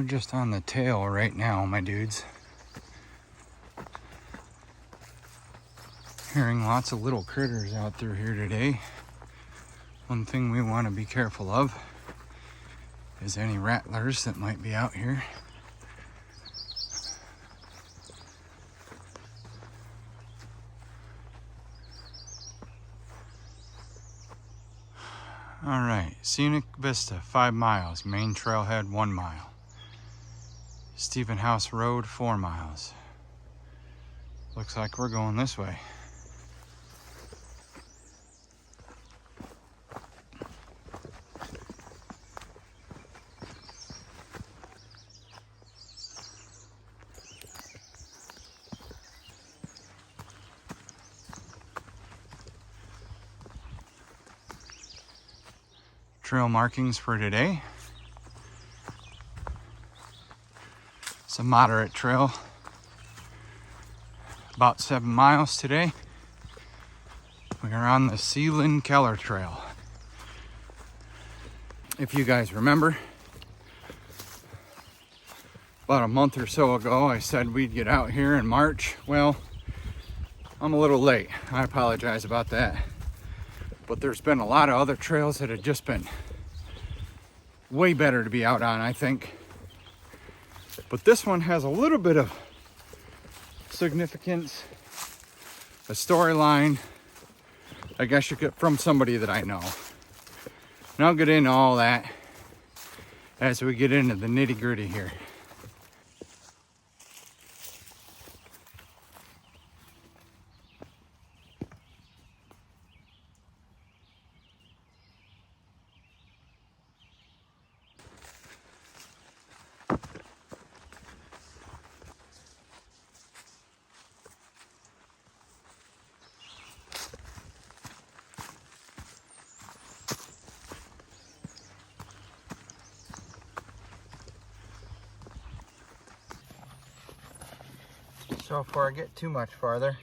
We're just on the tail right now, my dudes. Hearing lots of little critters out through here today. One thing we want to be careful of is any rattlers that might be out here. All right, Scenic Vista, 5 miles. Main trailhead, 1 mile. Stephen House Road, 4 miles. Looks like we're going this way. Trail markings for today. It's a moderate trail, about 7 miles today. We are on the Lynn Keller trail. If you guys remember, about a month or so ago, I said we'd get out here in March. Well, I'm a little late. I apologize about that. But there's been a lot of other trails that have just been way better to be out on, I think. But this one has a little bit of significance, a storyline, I guess you get from somebody that I know. And I'll get into all that as we get into the nitty-gritty here. So before I get too much farther,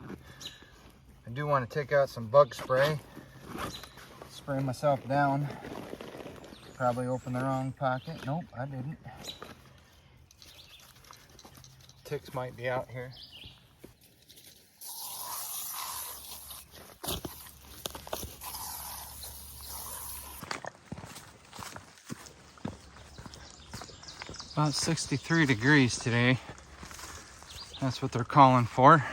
I do want to take out some bug spray, spray myself down. Probably opened the wrong pocket. Nope, I didn't. Ticks might be out here. About 63 degrees today. That's what they're calling for.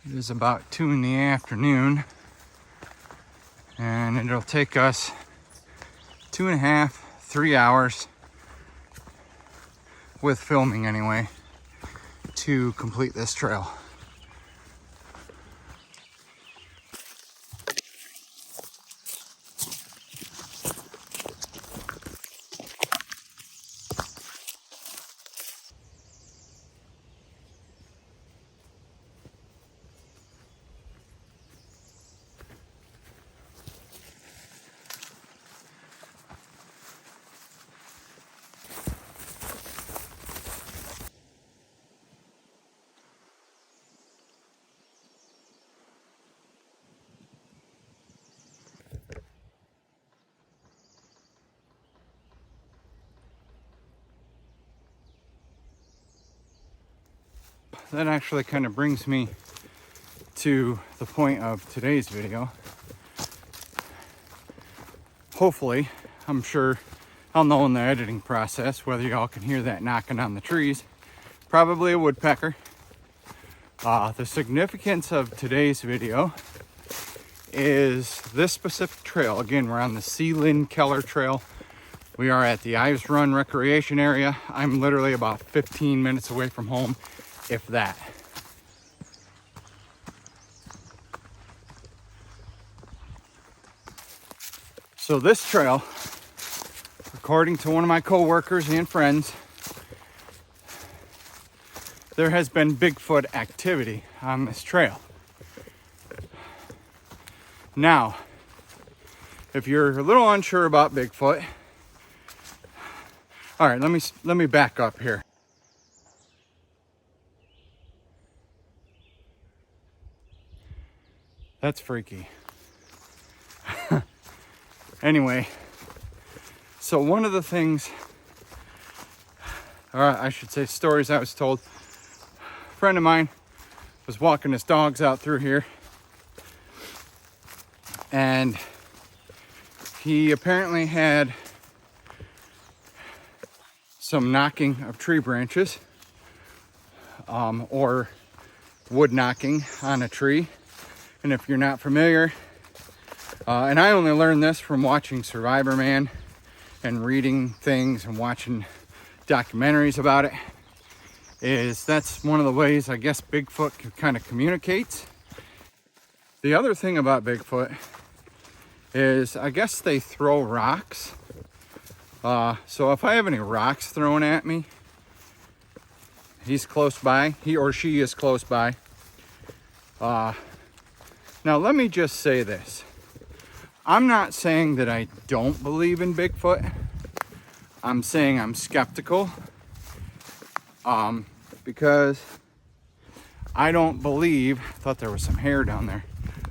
It is about 2 in the afternoon, and it'll take us 2.5, 3 hours with filming anyway to complete this trail. That actually kind of brings me to the point of today's video. Hopefully, I'm sure I'll know in the editing process whether y'all can hear that knocking on the trees. Probably a woodpecker. The significance of today's video is this specific trail. Again, we're on the Lynn Keller trail. We are at the Ives Run recreation area. I'm literally about 15 minutes away from home, if that. So this trail, according to one of my co-workers and friends, there has been Bigfoot activity on this trail. Now, if you're a little unsure about Bigfoot, all right, let me back up here. That's freaky. Anyway, So one of the things, or I should say stories I was told, a friend of mine was walking his dogs out through here, and he apparently had some knocking of tree branches, or wood knocking on a tree. And if you're not familiar, and I only learned this from watching Survivor Man and reading things and watching documentaries about it, is that's one of the ways I guess Bigfoot kind of communicates. The other thing about Bigfoot is I guess they throw rocks. So if I have any rocks thrown at me, he's close by, he or she is close by. Now let me just say this. I'm not saying that I don't believe in Bigfoot. I'm saying I'm skeptical. Because I don't believe, I thought there was some hair down there.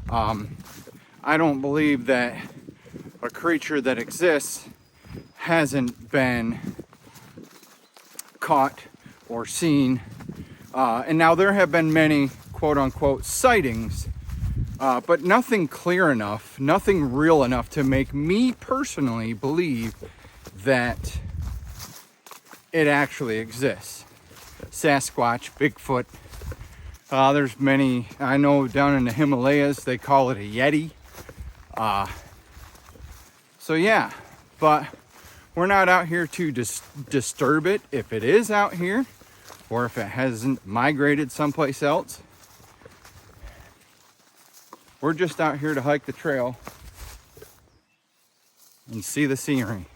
I don't believe that a creature that exists hasn't been caught or seen. And now there have been many quote unquote sightings, but nothing clear enough, nothing real enough to make me personally believe that it actually exists. Sasquatch, Bigfoot, there's many, I know down in the Himalayas they call it a Yeti. So yeah, but we're not out here to disturb it if it is out here, or if it hasn't migrated someplace else. We're just out here to hike the trail and see the scenery.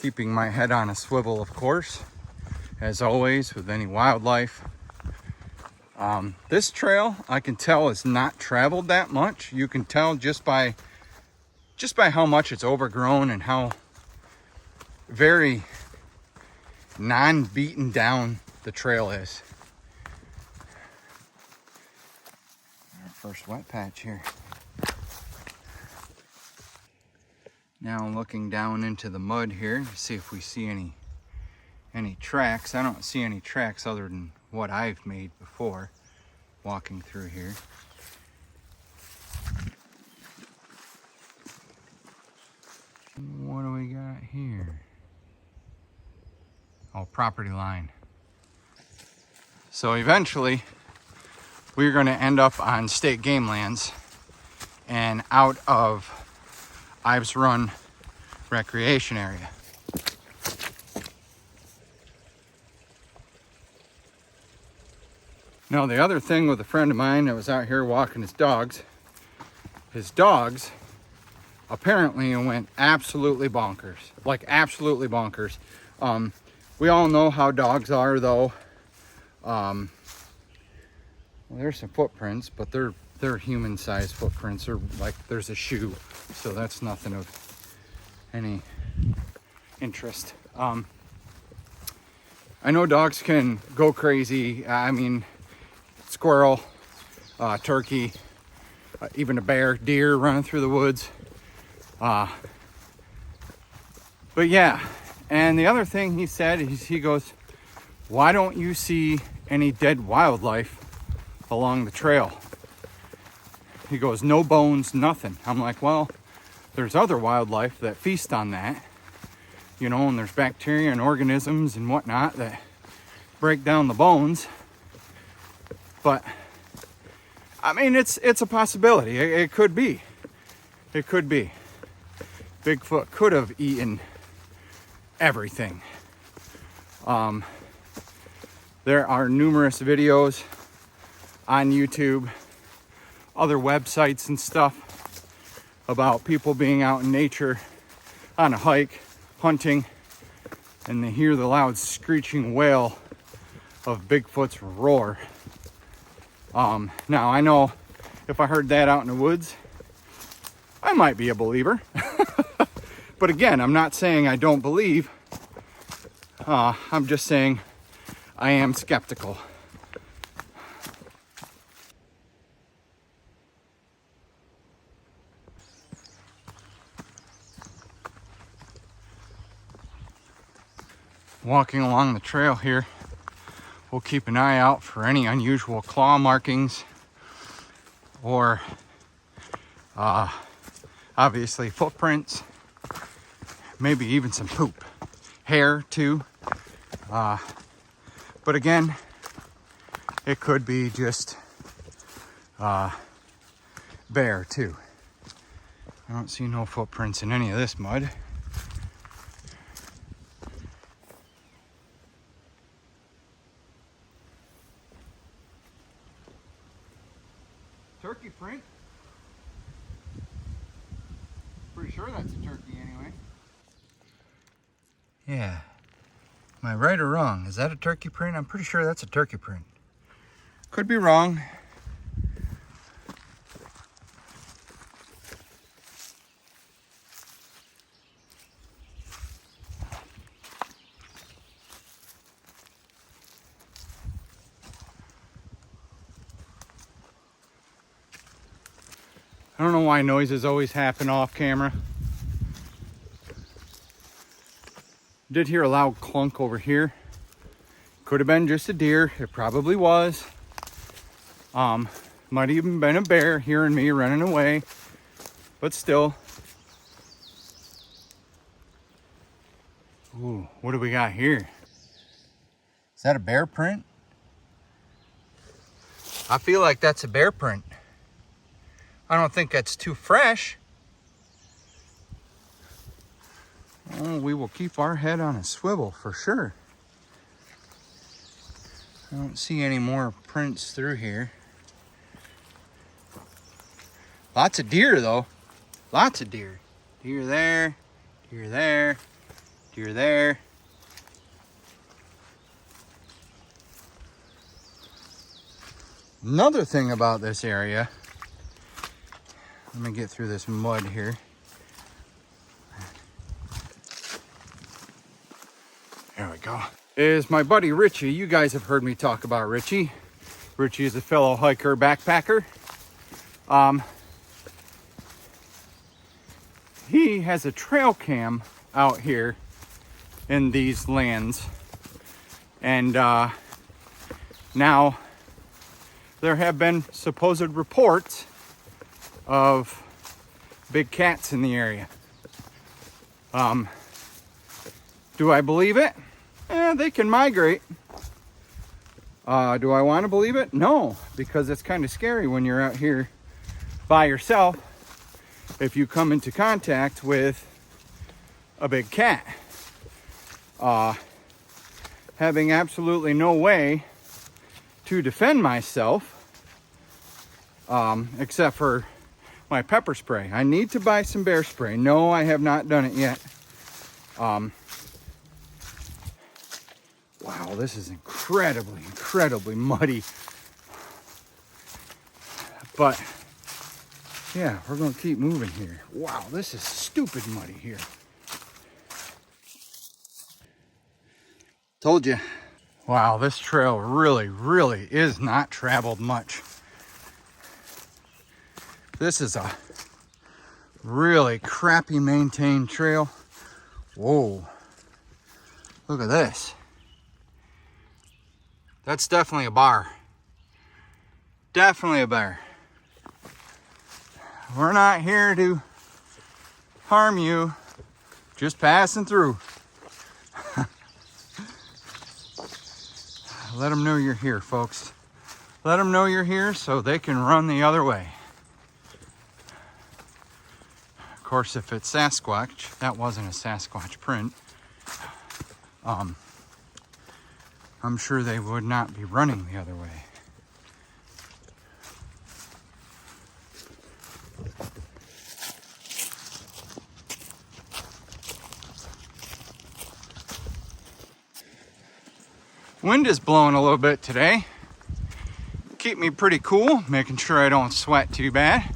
Keeping my head on a swivel, of course, as always with any wildlife. This trail, I can tell, is not traveled that much. You can tell just by how much it's overgrown and how very non-beaten down the trail is. Our first wet patch here. Now looking down into the mud here to see if we see any tracks. I don't see any tracks other than what I've made before walking through here. What do we got here? Oh, property line. So eventually we're going to end up on state game lands and out of Ives Run recreation area. Now the other thing with a friend of mine that was out here walking his dogs apparently went absolutely bonkers. Like absolutely bonkers. We all know how dogs are though. Well, there's some footprints, but they're human-sized footprints, or like there's a shoe, so that's nothing of any interest. I know dogs can go crazy. I mean, squirrel, turkey, even a bear, deer running through the woods. But yeah, and the other thing he said is, he goes, why don't you see any dead wildlife along the trail? He goes, no bones, nothing. I'm like, well, there's other wildlife that feast on that, you know, and there's bacteria and organisms and whatnot that break down the bones. But I mean, it's a possibility. It could be. It could be. Bigfoot could have eaten everything. There are numerous videos on YouTube, other websites and stuff about people being out in nature on a hike, hunting, and they hear the loud screeching wail of Bigfoot's roar. Now I know if I heard that out in the woods, I might be a believer. But again, I'm not saying I don't believe. I'm just saying I am skeptical. walking along the trail here, we'll keep an eye out for any unusual claw markings or obviously footprints, maybe even some poop, hair too. But again, it could be just bear too. I don't see no footprints in any of this mud. Turkey print. Pretty sure that's a turkey anyway. Yeah. Am I right or wrong? Is that a turkey print? I'm pretty sure that's a turkey print. Could be wrong. I don't know why noises always happen off camera. Did hear a loud clunk over here. Could have been just a deer. It probably was. Might even been a bear hearing me running away. But still. Ooh, what do we got here? Is that a bear print? I feel like that's a bear print. I don't think that's too fresh. Oh, we will keep our head on a swivel for sure. I don't see any more prints through here. Lots of deer though. Lots of deer. Deer there, deer there, deer there. Another thing about this area, let me get through this mud here. There we go. Is my buddy Richie. You guys have heard me talk about Richie. Richie is a fellow hiker, backpacker. He has a trail cam out here in these lands. And now there have been supposed reports of big cats in the area. Do I believe it? They can migrate. Do I want to believe it? No, because it's kind of scary when you're out here by yourself if you come into contact with a big cat. Having absolutely no way to defend myself except for my pepper spray. I need to buy some bear spray. No, I have not done it yet. Wow, this is incredibly muddy. But yeah, we're gonna keep moving here. Wow, this is stupid muddy here. Told you. Wow, this trail really is not traveled much. This is a really crappy maintained trail. Whoa, look at this. That's definitely a bar. Definitely a bear. We're not here to harm you, just passing through. Let them know you're here, folks. Let them know you're here so they can run the other way. Of course, if it's Sasquatch, that wasn't a Sasquatch print. I'm sure they would not be running the other way. Wind is blowing a little bit today. Keep me pretty cool, making sure I don't sweat too bad.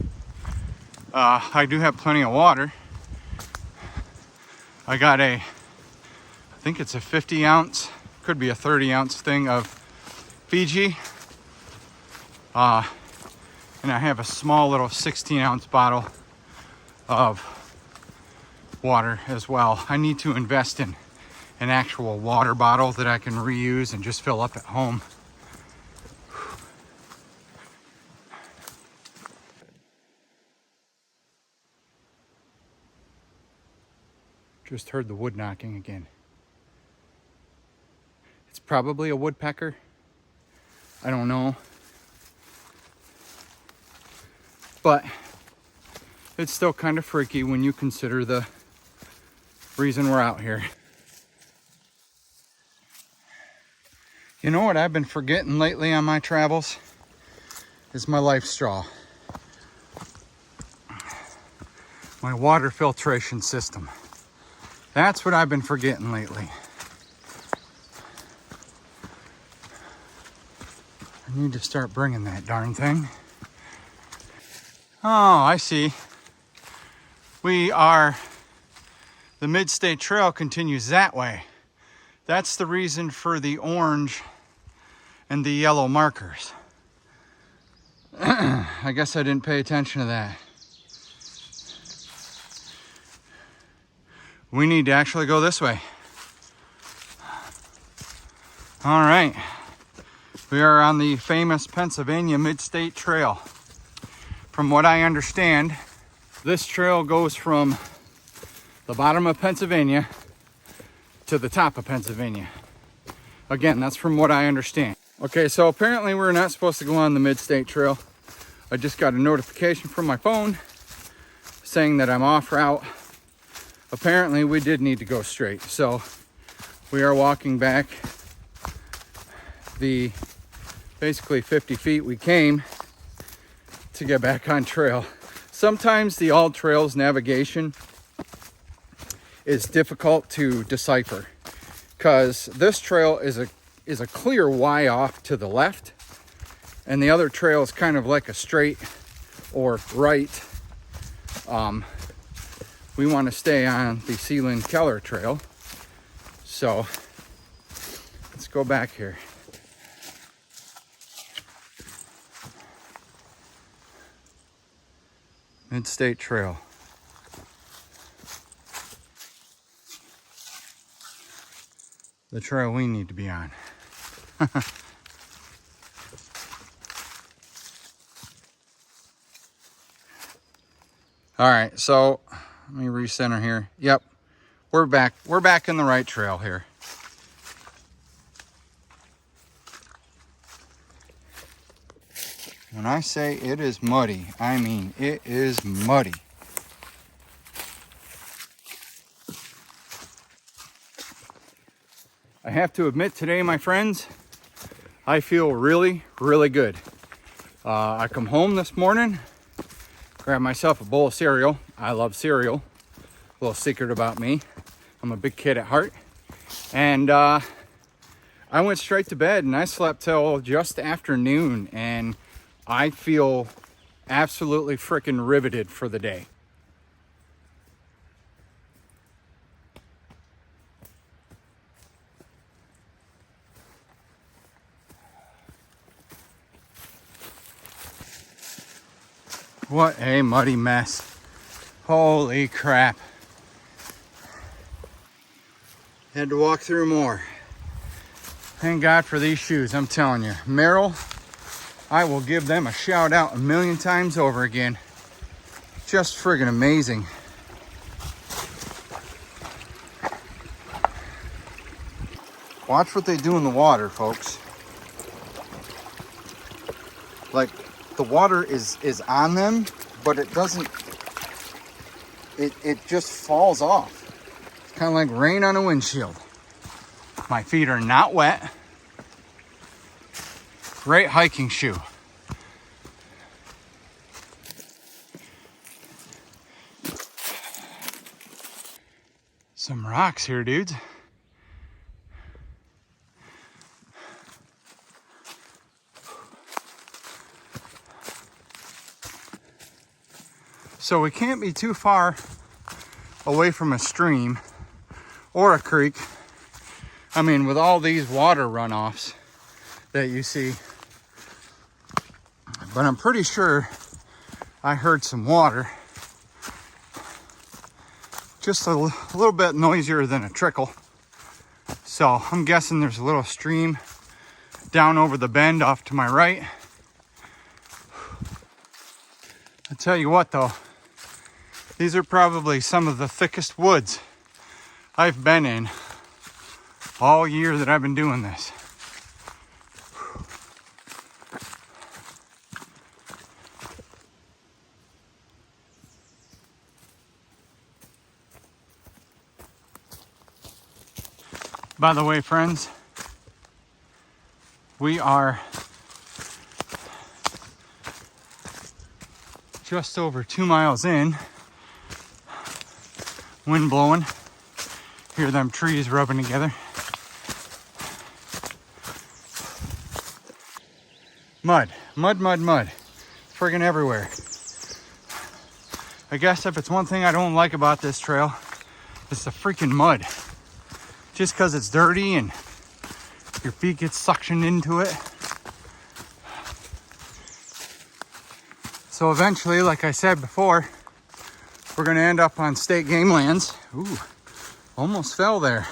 I do have plenty of water. I got I think it's a 50 ounce, could be a 30 ounce thing of Fiji. And I have a small little 16 ounce bottle of water as well. I need to invest in an actual water bottle that I can reuse and just fill up at home. Just heard the wood knocking again. It's probably a woodpecker. I don't know. But it's still kind of freaky when you consider the reason we're out here. You know what I've been forgetting lately on my travels? Is my life straw. My water filtration system. That's what I've been forgetting lately. I need to start bringing that darn thing. Oh, I see. The Mid-State Trail continues that way. That's the reason for the orange and the yellow markers. I guess I didn't pay attention to that. We need to actually go this way. All right. We are on the famous Pennsylvania Mid-State Trail. From what I understand, this trail goes from the bottom of Pennsylvania to the top of Pennsylvania. Again, that's from what I understand. Okay, so apparently we're not supposed to go on the Mid-State Trail. I just got a notification from my phone saying that I'm off route. Apparently we did need to go straight, so we are walking back the basically 50 feet we came to get back on trail. Sometimes the all trails navigation is difficult to decipher because this trail is a clear Y off to the left, and the other trail is kind of like a straight or right. We want to stay on the Lynn Keller trail. So let's go back here. Mid-State Trail. The trail we need to be on. All right, so let me recenter here. Yep, we're back. We're back in the right trail here. When I say it is muddy, I mean it is muddy. I have to admit today, my friends, I feel really, really good. I come home this morning, grab myself a bowl of cereal. I love cereal. A little secret about me. I'm a big kid at heart. And I went straight to bed and I slept till just after noon, and I feel absolutely freaking riveted for the day. What a muddy mess. Holy crap. Had to walk through more. Thank God for these shoes, I'm telling you. Merrell, I will give them a shout out a million times over again. Just friggin' amazing. Watch what they do in the water, folks. Like, the water is on them, but it doesn't, it just falls off. It's kind of like rain on a windshield. My feet are not wet. Great hiking shoe. Some rocks here, dudes. So we can't be too far away from a stream or a creek. I mean, with all these water runoffs that you see. But I'm pretty sure I heard some water. Just a little bit noisier than a trickle. So I'm guessing there's a little stream down over the bend off to my right. I tell you what though, these are probably some of the thickest woods I've been in all year that I've been doing this. By the way, friends, we are just over 2 miles in. Wind blowing. Hear them trees rubbing together. Mud, mud, mud, mud. Friggin' everywhere. I guess if it's one thing I don't like about this trail, it's the freaking mud. Just because it's dirty and your feet get suctioned into it. So eventually, like I said before, we're gonna end up on state game lands. Ooh, almost fell there.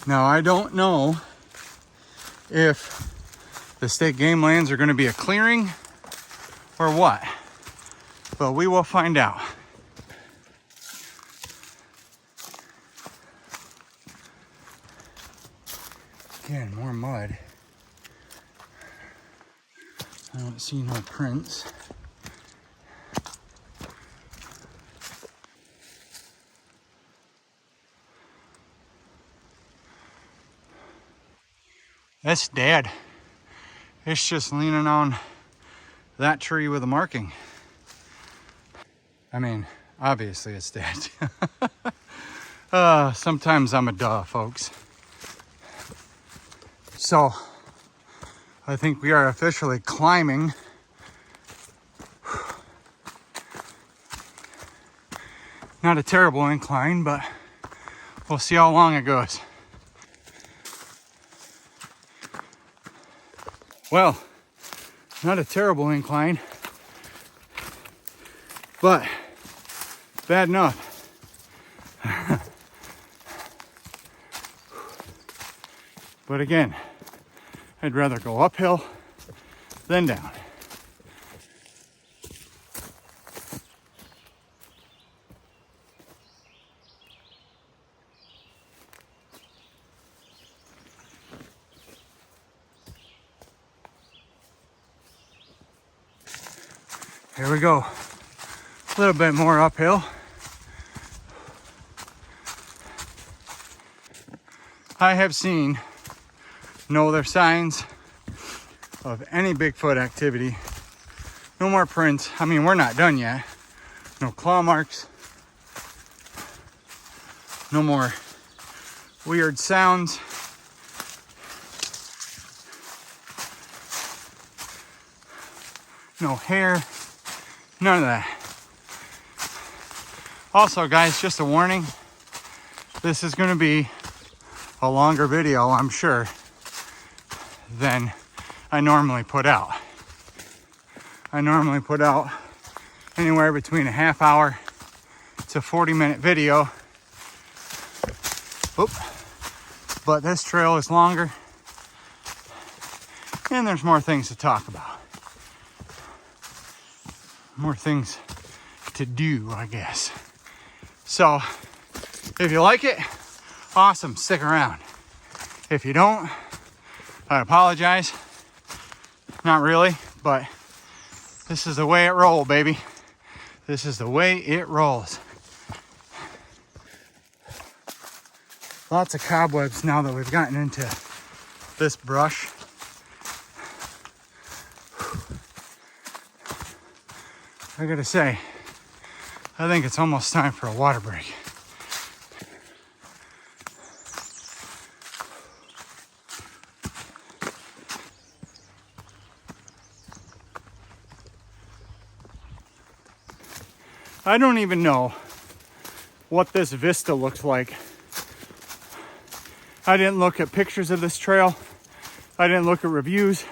Now, I don't know if the state game lands are gonna be a clearing or what, but we will find out. Again, more mud. I don't see no prints. That's dead. It's just leaning on that tree with a marking. I mean, obviously it's dead. Sometimes I'm a duh, folks. So, I think we are officially climbing not a terrible incline, but we'll see how long it goes. Well, not a terrible incline, but bad enough. But again, I'd rather go uphill than down. Here we go. A little bit more uphill. I have seen no other signs of any Bigfoot activity. No more prints. I mean, we're not done yet. No claw marks. No more weird sounds. No hair. None of that. Also, guys, just a warning. This is going to be a longer video, I'm sure, than I normally put out. I normally put out anywhere between a half hour to 40-minute video. Oop. But this trail is longer and there's more things to talk about. More things to do, I guess. So, if you like it, awesome, stick around. If you don't, I apologize. Not really, but this is the way it rolls, baby. This is the way it rolls. Lots of cobwebs now that we've gotten into this brush. I gotta say, I think it's almost time for a water break. I don't even know what this vista looks like. I didn't look at pictures of this trail. I didn't look at reviews.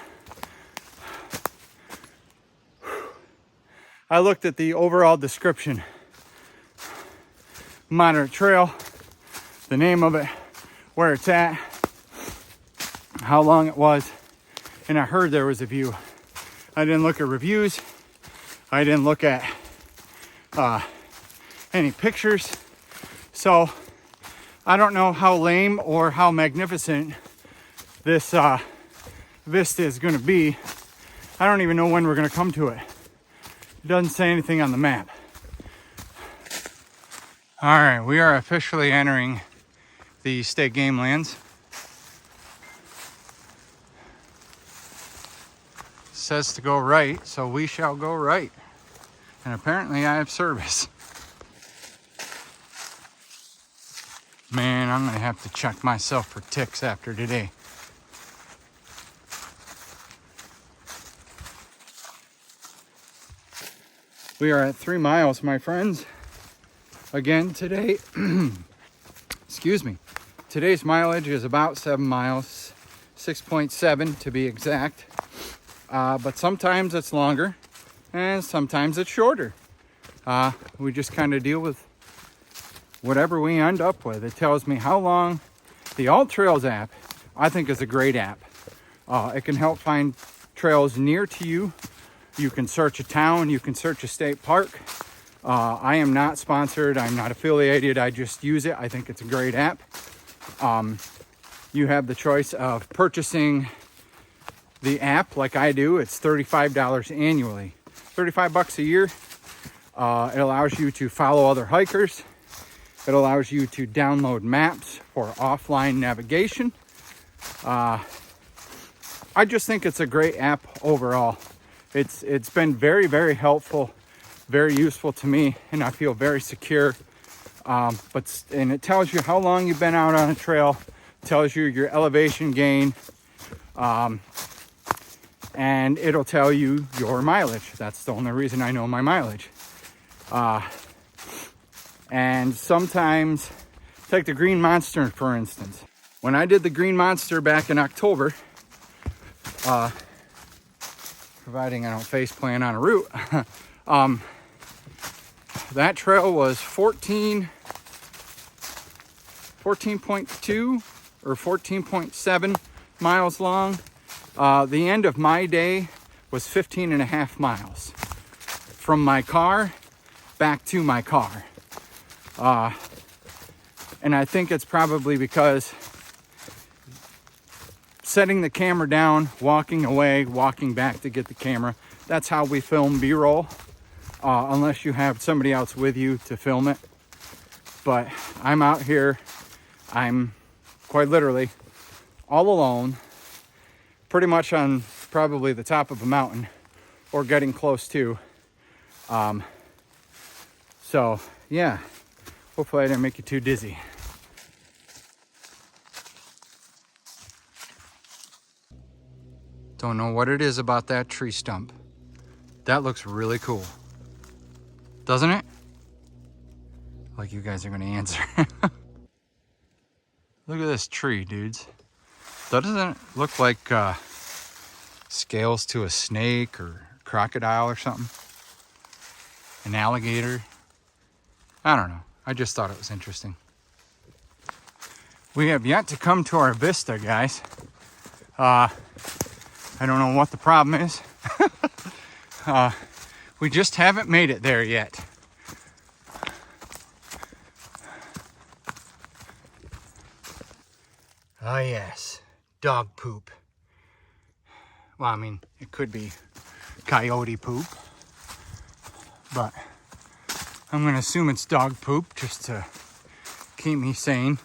I looked at the overall description. Moderate trail, the name of it, where it's at, how long it was, and I heard there was a view. I didn't look at reviews. I didn't look at any pictures. So I don't know how lame or how magnificent this vista is going to be. I don't even know when we're going to come to it. It doesn't say anything on the map. All right, we are officially entering the state game lands. It says to go right, so we shall go right. And apparently I have service. Man, I'm gonna have to check myself for ticks after today. We are at 3 miles, my friends. Again, today, excuse me, today's mileage is about 7 miles, 6.7 to be exact. But sometimes it's longer and sometimes it's shorter. We just kind of deal with whatever we end up with. It tells me how long. The All Trails app, I think, is a great app. It can help find trails near to you. You can search a town, you can search a state park. I am not sponsored, I'm not affiliated, I just use it. I think it's a great app. You have the choice of purchasing the app like I do. It's $35 annually, 35 bucks a year. It allows you to follow other hikers. It allows you to download maps for offline navigation. I just think it's a great app overall. It's been very, very helpful, very useful to me, and I feel very secure. And it tells you how long you've been out on a trail, tells you your elevation gain, and it'll tell you your mileage. That's the only reason I know my mileage. And sometimes, take the Green Monster for instance. When I did the Green Monster back in October, providing I don't face plant on a route, that trail was 14.2 or 14.7 miles long. The end of my day was 15.5 miles from my car back to my car. And I think it's probably because setting the camera down, walking away, walking back to get the camera, that's how we film B-roll, unless you have somebody else with you to film it. But I'm out here, I'm quite literally all alone, pretty much on probably the top of a mountain or getting close to. So yeah, hopefully I didn't make you too dizzy. Don't know what it is about that tree stump. That looks really cool. Doesn't it? Like you guys are gonna answer. Look at this tree, dudes. Doesn't it look like scales to a snake or crocodile or something? An alligator? I don't know. I just thought it was interesting. We have yet to come to our vista, guys. I don't know what the problem is. We just haven't made it there yet. Oh yes, dog poop. Well, I mean, it could be coyote poop, but I'm gonna assume it's dog poop just to keep me sane.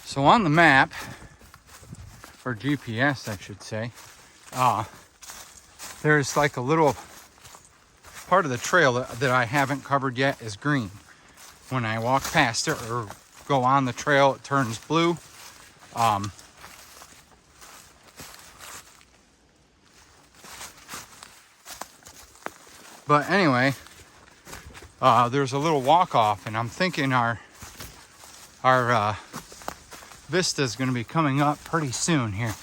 So on the map, or GPS I should say, there's like a little part of the trail that I haven't covered yet is green. When I walk past it or go on the trail, it turns blue. But anyway, there's a little walk off, and I'm thinking our vista is going to be coming up pretty soon here.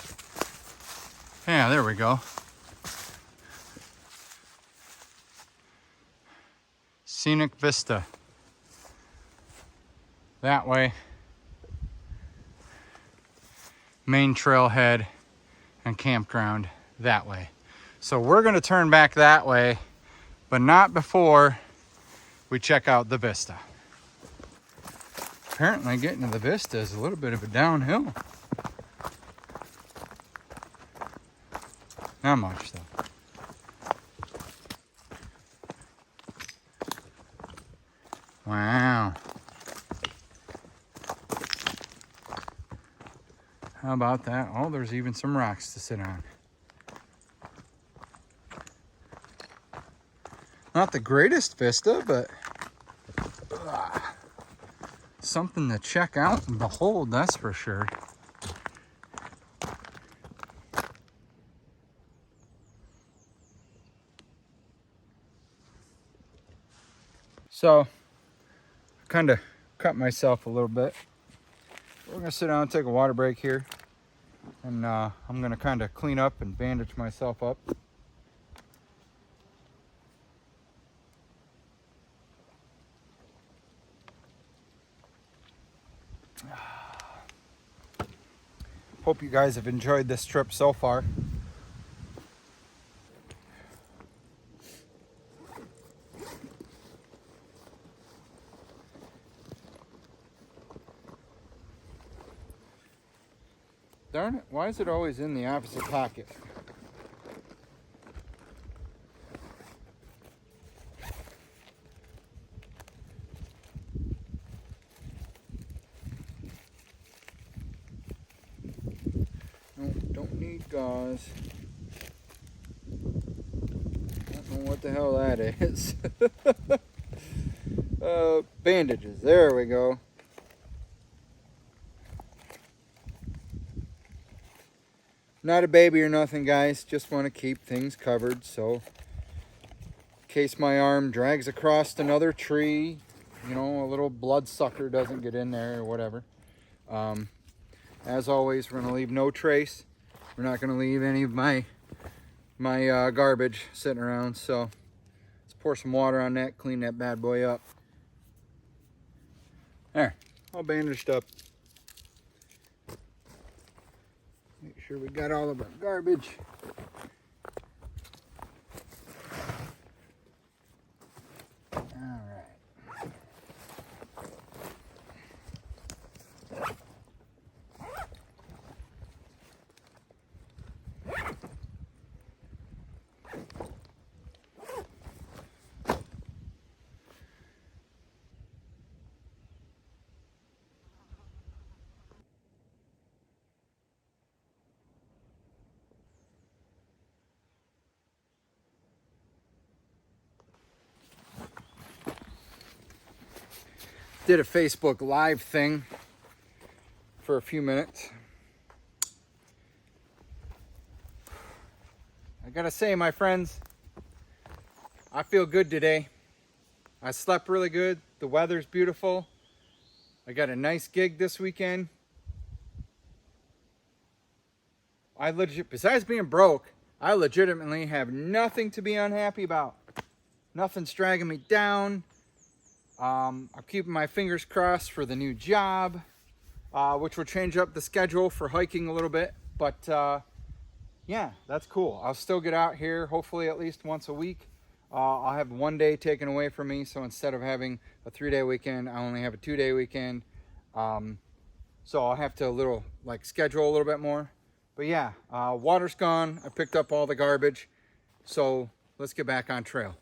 Yeah, there we go. scenic vista. That way. Main trailhead and campground that way. So we're gonna turn back that way, but not before we check out the vista. Apparently getting to the vista is a little bit of a downhill. Not much though. Wow. How about that? Oh, there's even some rocks to sit on. Not the greatest vista, but something to check out and behold, that's for sure. So, kind of cut myself a little bit. We're gonna sit down and take a water break here, and I'm gonna kind of clean up and bandage myself up. Hope you guys have enjoyed this trip so far. Darn it, why is it always in the opposite pocket? No, don't need gauze. Don't know what the hell that is. Bandages, there we go. Not a baby or nothing, guys. Just want to keep things covered. So, in case my arm drags across another tree, you know, a little bloodsucker doesn't get in there or whatever. As always, we're going to leave no trace. We're not going to leave any of my garbage sitting around. So, let's pour some water on that, clean that bad boy up. There, all bandaged up. Make sure we got all of our garbage. All right. Did a Facebook Live thing for a few minutes. I gotta say, my friends, I feel good today. I slept really good. The weather's beautiful. I got a nice gig this weekend. Besides being broke, I legitimately have nothing to be unhappy about. Nothing's dragging me down. I'm keeping my fingers crossed for the new job, which will change up the schedule for hiking a little bit. But yeah, that's cool. I'll still get out here, hopefully at least once a week. I'll have one day taken away from me. So instead of having a 3-day weekend, I only have a 2-day weekend. So I'll have to schedule a little bit more. But yeah, water's gone. I picked up all the garbage. So let's get back on trail.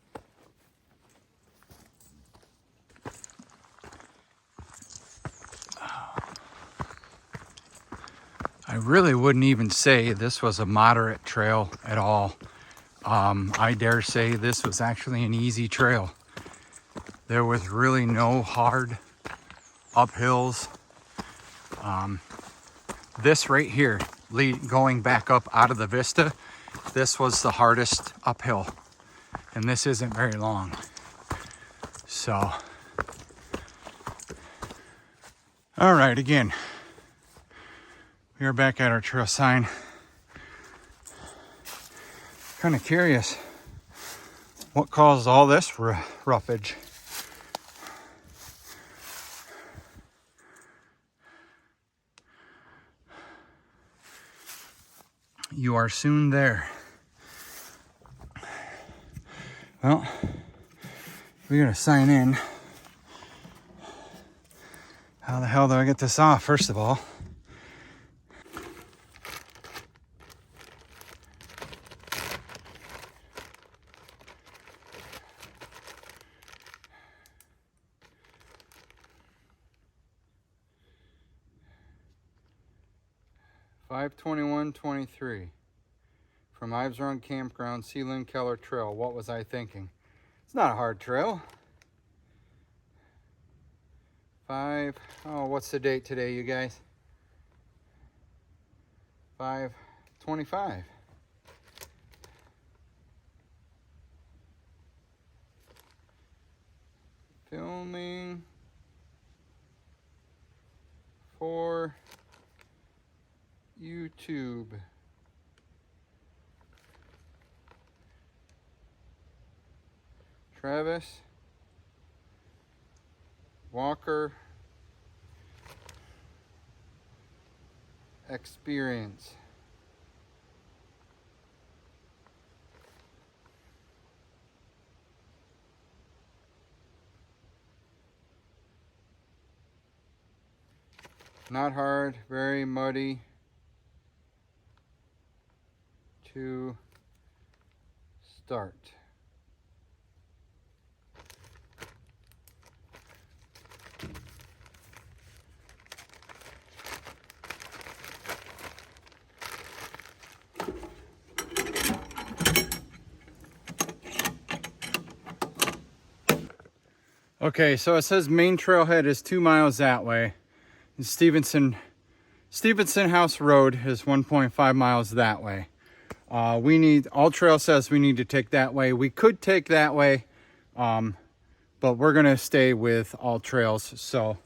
I really wouldn't even say this was a moderate trail at all. I dare say this was actually an easy trail. There was really no hard uphills. This right here, going back up out of the vista, this was the hardest uphill. And this isn't very long. So, all right, again. We are back at our trail sign. Kind of curious what caused all this roughage. are soon there. Well, we're gonna sign in. How the hell do I get this off, first of all? $5/21/23 from Ives Run Campground, see Lynn Keller Trail. What was I thinking? It's not a hard trail. What's the date today, you guys? 5/25. Filming for YouTube. Travis Walker Experience. Not hard, very muddy to start. Okay, so it says main trailhead is 2 miles that way. And Stevenson House Road is 1.5 miles that way. All trail says we need to take that way. We could take that way, but we're gonna stay with all trails. So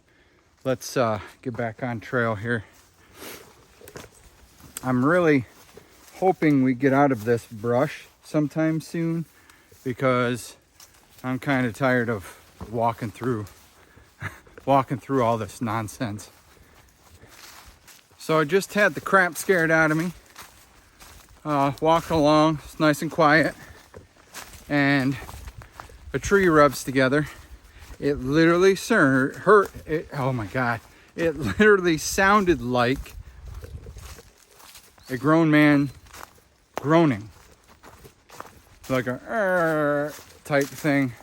let's get back on trail here. I'm really hoping we get out of this brush sometime soon, because I'm kind of tired of walking through all this nonsense. So I just had the crap scared out of me. Walking along, it's nice and quiet, and a tree rubs together. It literally oh my God. It literally sounded like a grown man groaning. Like a type thing.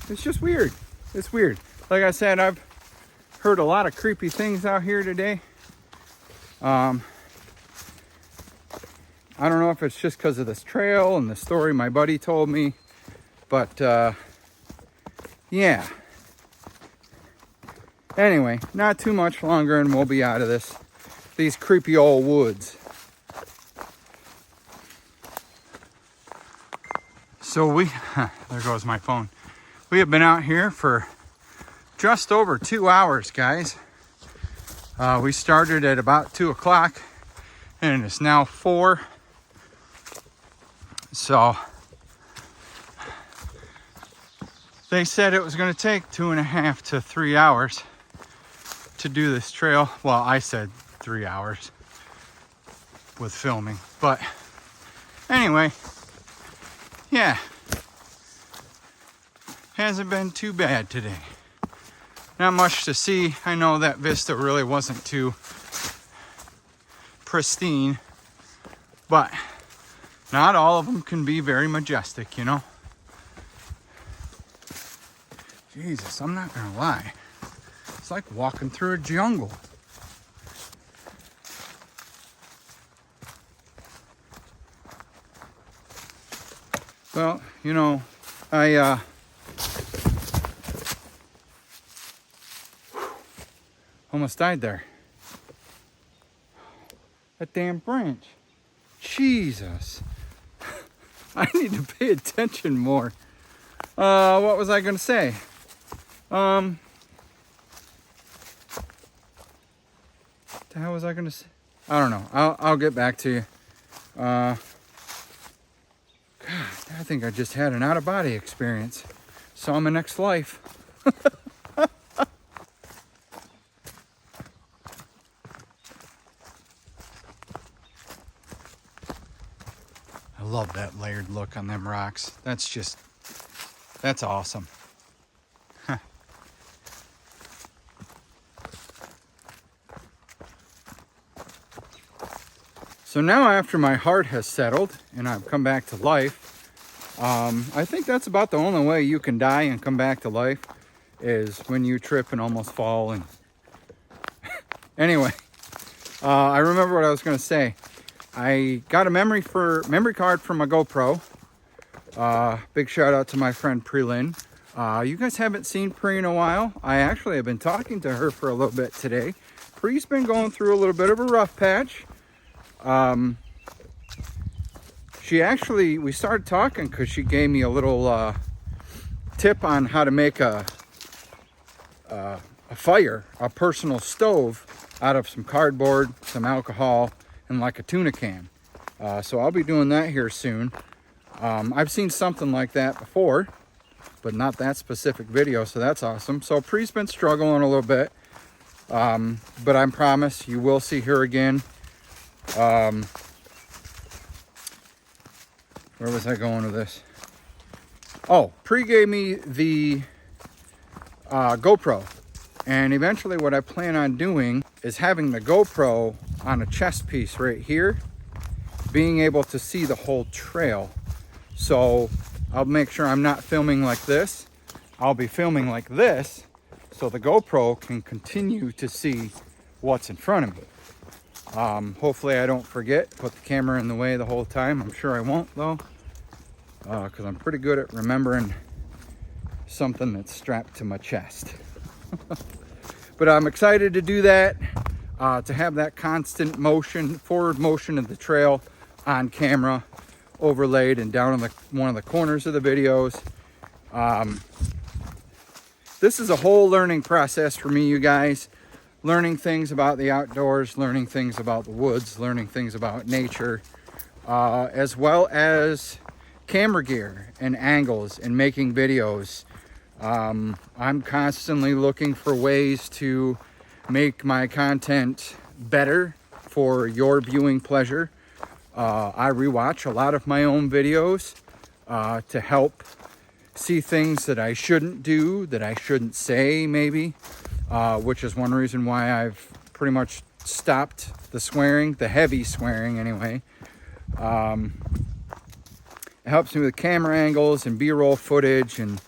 It's just weird. It's weird. Like I said, I've heard a lot of creepy things out here today. I don't know if it's just because of this trail and the story my buddy told me, but yeah. Anyway, not too much longer and we'll be out of these creepy old woods. So there goes my phone. We have been out here for just over 2 hours, guys. We started at about 2 o'clock and it's now 4. So they said it was going to take 2.5 to 3 hours to do this trail. Well, I said 3 hours with filming, but anyway, yeah, hasn't been too bad today. Not much to see. I know that vista really wasn't too pristine, but not all of them can be very majestic, you know? Jesus, I'm not gonna lie. It's like walking through a jungle. Well, you know, I almost died there. That damn branch. Jesus. I need to pay attention more. What was I gonna say? What the hell was I gonna say? I don't know. I'll get back to you. God, I think I just had an out-of-body experience. Saw my next life. I love that layered look on them rocks. That's awesome. Huh. So now after my heart has settled and I've come back to life, I think that's about the only way you can die and come back to life is when you trip and almost fall. And anyway, I remember what I was going to say. I got a memory card for my GoPro. Big shout out to my friend Lynn. You guys haven't seen Pri in a while. I actually have been talking to her for a little bit today. Pri's been going through a little bit of a rough patch. We started talking because she gave me a little tip on how to make a fire, a personal stove out of some cardboard, some alcohol, and like a tuna can. So I'll be doing that here soon. I've seen something like that before, but not that specific video, so that's awesome. So Pri's been struggling a little bit, but I promise you will see her again. Where was I going with this? Oh, Pri gave me the GoPro, and eventually what I plan on doing is having the GoPro on a chest piece right here, being able to see the whole trail. So I'll make sure I'm not filming like this. I'll be filming like this so the GoPro can continue to see what's in front of me. Hopefully I don't forget, put the camera in the way the whole time. I'm sure I won't though, because I'm pretty good at remembering something that's strapped to my chest. But I'm excited to do that, to have that constant motion, forward motion of the trail on camera, overlaid and down in one of the corners of the videos. This is a whole learning process for me, you guys. Learning things about the outdoors, learning things about the woods, learning things about nature, as well as camera gear and angles and making videos. I'm constantly looking for ways to make my content better for your viewing pleasure. I rewatch a lot of my own videos to help see things that I shouldn't do, that I shouldn't say maybe. Which is one reason why I've pretty much stopped the swearing, the heavy swearing anyway. It helps me with camera angles and B-roll footage and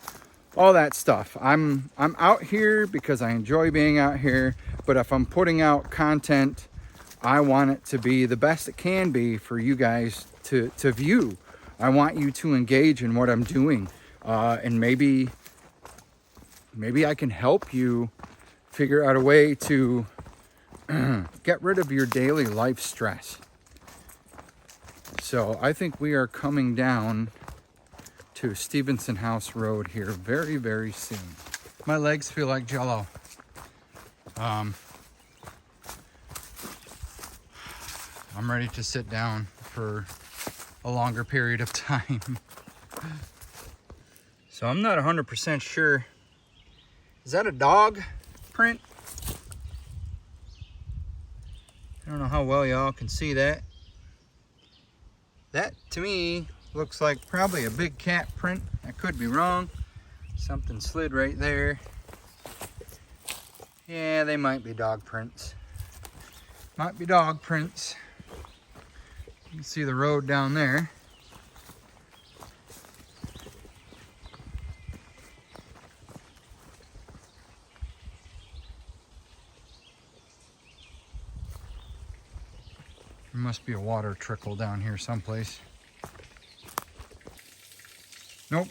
all that stuff. I'm out here because I enjoy being out here, but if I'm putting out content, I want it to be the best it can be for you guys to view. I want you to engage in what I'm doing, and maybe I can help you figure out a way to get rid of your daily life stress. So I think we are coming down to Stevenson House Road here very, very soon. My legs feel like Jell-O. I'm ready to sit down for a longer period of time. So I'm not 100% sure. Is that a dog print? I don't know how well y'all can see that. That to me looks like probably a big cat print. I could be wrong. Something slid right there. Yeah, they might be dog prints. Might be dog prints. You can see the road down there. There must be a water trickle down here someplace. Nope,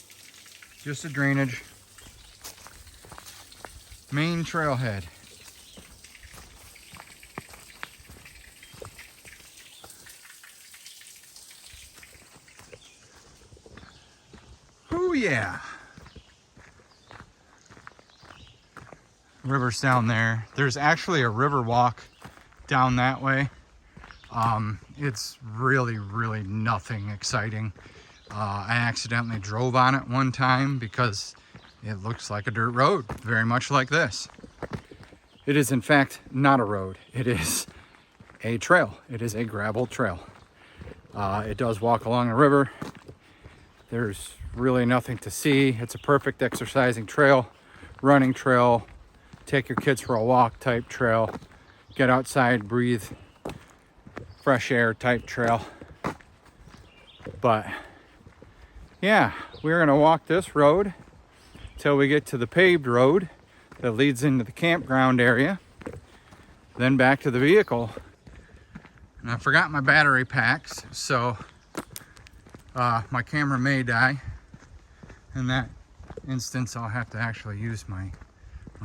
just a drainage. Main trailhead. Oh yeah. River's down there. There's actually a river walk down that way. It's really, really nothing exciting. I accidentally drove on it one time because it looks like a dirt road, very much like this. It is in fact not a road. It is a trail. It is a gravel trail. It does walk along a river. There's really nothing to see. It's a perfect exercising trail, running trail, take your kids for a walk type trail, get outside, breathe fresh air type trail. But yeah, we're gonna walk this road till we get to the paved road that leads into the campground area, then back to the vehicle. And I forgot my battery packs, so my camera may die. In that instance, I'll have to actually use my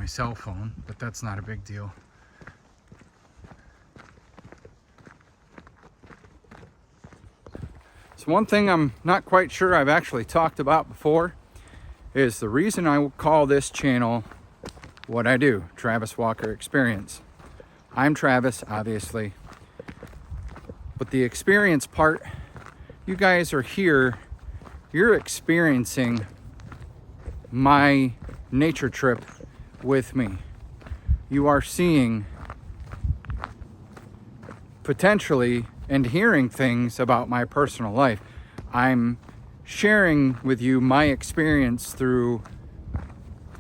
cell phone, but that's not a big deal. So one thing I'm not quite sure I've actually talked about before is the reason I call this channel what I do, Travis Walker Experience. I'm Travis, obviously, but the experience part, you guys are here, you're experiencing my nature trip with me. You are seeing potentially and hearing things about my personal life. I'm sharing with you my experience through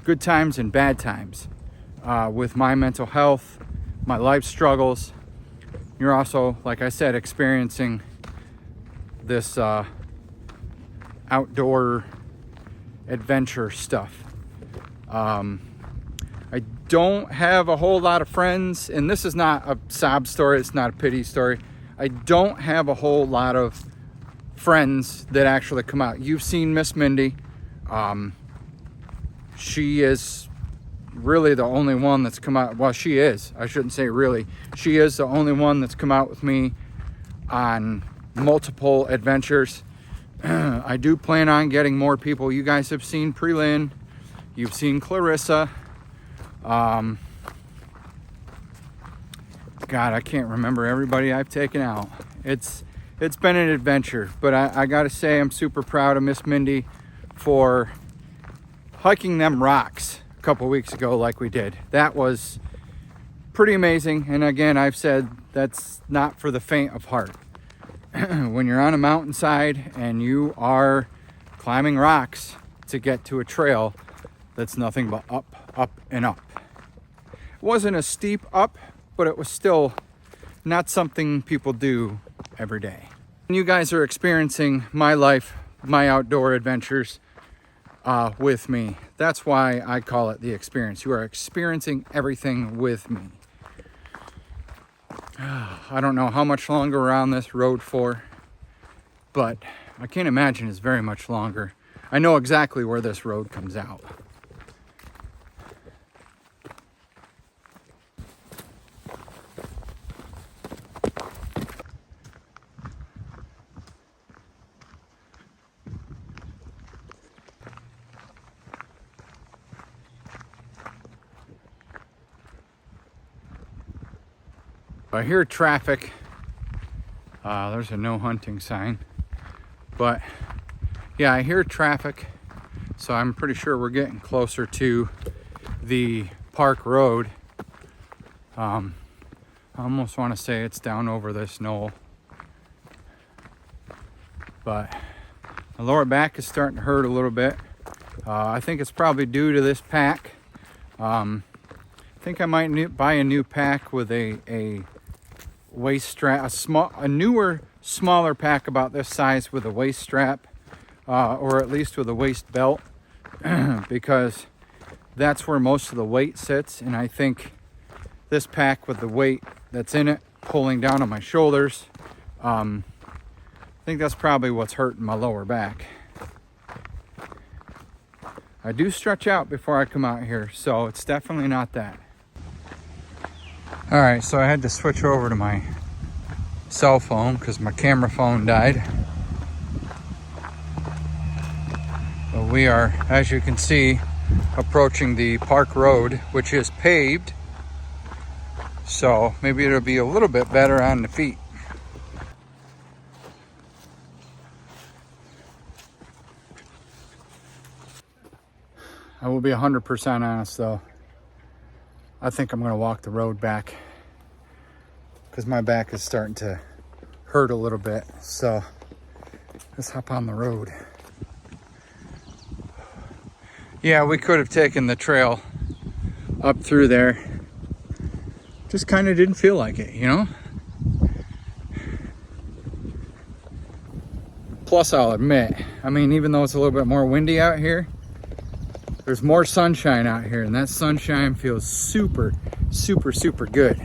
good times and bad times, with my mental health, my life struggles. You're also, like I said, experiencing this outdoor adventure stuff. I don't have a whole lot of friends, and this is not a sob story, it's not a pity story. I don't have a whole lot of friends that actually come out. You've seen Miss Mindy. She is really the only one that's come out. Well, she is. I shouldn't say really. She is the only one that's come out with me on multiple adventures. I do plan on getting more people. You guys have seen Pre-Lynn. You've seen Clarissa. God, I can't remember everybody I've taken out. It's been an adventure, but I gotta say I'm super proud of Miss Mindy for hiking them rocks a couple weeks ago like we did. That was pretty amazing. And again, I've said that's not for the faint of heart. When you're on a mountainside and you are climbing rocks to get to a trail that's nothing but up, up, and up. It wasn't a steep up, but it was still not something people do every day. And you guys are experiencing my life, my outdoor adventures with me. That's why I call it the experience. You are experiencing everything with me. I don't know how much longer we're on this road for, but I can't imagine it's very much longer. I know exactly where this road comes out. I hear traffic. There's a no hunting sign, but yeah, I hear traffic, so I'm pretty sure we're getting closer to the park road. I almost want to say it's down over this knoll, but my lower back is starting to hurt a little bit. I think it's probably due to this pack. I think I might buy a new pack with a waist strap, a newer, smaller pack about this size with a waist strap, or at least with a waist belt, because that's where most of the weight sits. And I think this pack with the weight that's in it pulling down on my shoulders, I think that's probably what's hurting my lower back. I do stretch out before I come out here, so it's definitely not that. All right, so I had to switch over to my cell phone because my camera phone died. But we are, as you can see, approaching the park road, which is paved. So maybe it'll be a little bit better on the feet. I will be 100% honest though. I think I'm gonna walk the road back because my back is starting to hurt a little bit. So let's hop on the road. Yeah, we could have taken the trail up through there. Just kind of didn't feel like it, you know? Plus, I'll admit, I mean, even though it's a little bit more windy out here, there's more sunshine out here, and that sunshine feels super, super, super good.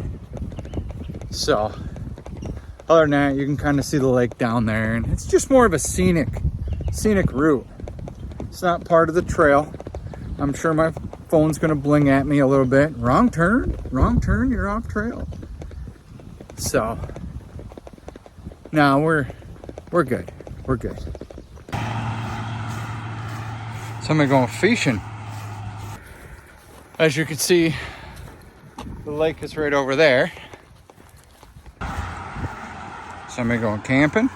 So, other than that, you can kind of see the lake down there, and it's just more of a scenic route. It's not part of the trail. I'm sure my phone's gonna bling at me a little bit. Wrong turn, you're off trail. So, no, we're good. We're good. Somebody going fishing. As you can see, the lake is right over there. Somebody going camping.